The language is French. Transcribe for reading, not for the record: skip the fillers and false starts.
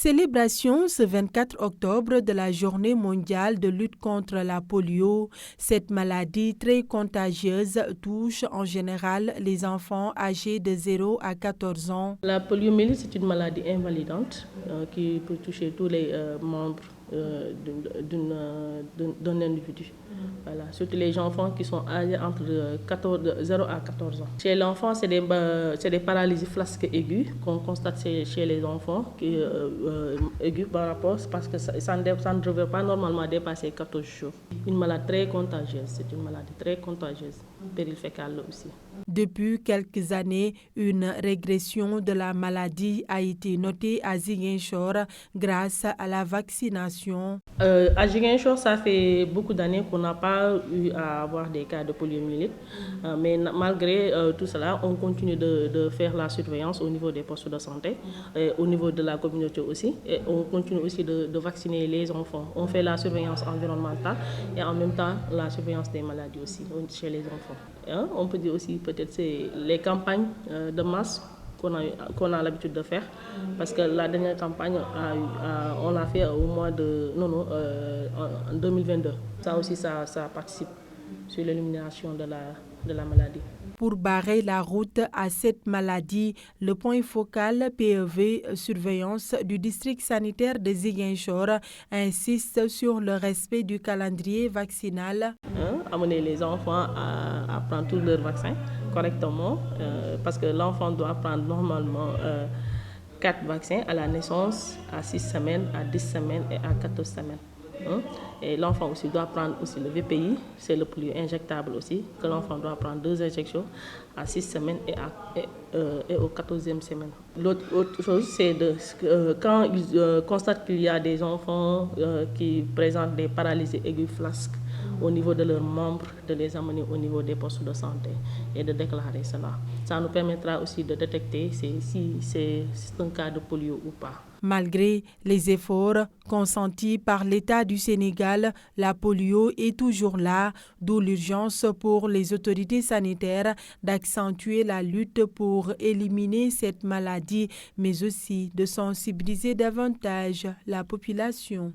Célébration ce 24 octobre de la Journée mondiale de lutte contre la polio. Cette maladie très contagieuse touche en général les enfants âgés de 0 à 14 ans. La poliomyélite, c'est une maladie invalidante qui peut toucher tous les membres d'un individu. Voilà, surtout les enfants qui sont âgés entre 0 à 14 ans. Chez l'enfant, c'est des paralysies flasques aiguës qu'on constate chez les enfants, aiguës par rapport, parce que ça ne devrait pas normalement dépasser 14 jours. Une maladie très contagieuse, c'est une maladie très contagieuse, péril fécal aussi. Depuis quelques années, une régression de la maladie a été notée à Ziguinchor grâce à la vaccination. À Ziguinchor, ça fait beaucoup d'années qu'on n'a pas eu à avoir des cas de poliomyélite, mais malgré tout cela, on continue de faire la surveillance au niveau des postes de santé, au niveau de la communauté aussi, et on continue aussi de vacciner les enfants. On fait la surveillance environnementale et en même temps la surveillance des maladies aussi chez les enfants. On peut dire aussi peut-être c'est les campagnes de masse qu'on a l'habitude de faire, parce que la dernière campagne, on l'a fait au mois de en 2022. Ça aussi, ça participe sur l'élimination de la maladie. Pour barrer la route à cette maladie, le point focal PEV surveillance du district sanitaire de Ziguinchor insiste sur le respect du calendrier vaccinal. Amener les enfants à prendre tous leurs vaccins correctement, parce que l'enfant doit prendre normalement 4 vaccins à la naissance, à 6 semaines, à 10 semaines et à 14 semaines. Et l'enfant aussi doit prendre aussi le VPI, c'est le plus injectable aussi, que l'enfant doit prendre 2 injections à 6 semaines et au 14e semaine. L'autre chose, c'est quand ils constatent qu'il y a des enfants qui présentent des paralysies aiguës flasques au niveau de leurs membres, de les amener au niveau des postes de santé et de déclarer cela. Ça nous permettra aussi de détecter si c'est un cas de polio ou pas. Malgré les efforts consentis par l'État du Sénégal, la polio est toujours là, d'où l'urgence pour les autorités sanitaires d'accentuer la lutte pour éliminer cette maladie, mais aussi de sensibiliser davantage la population.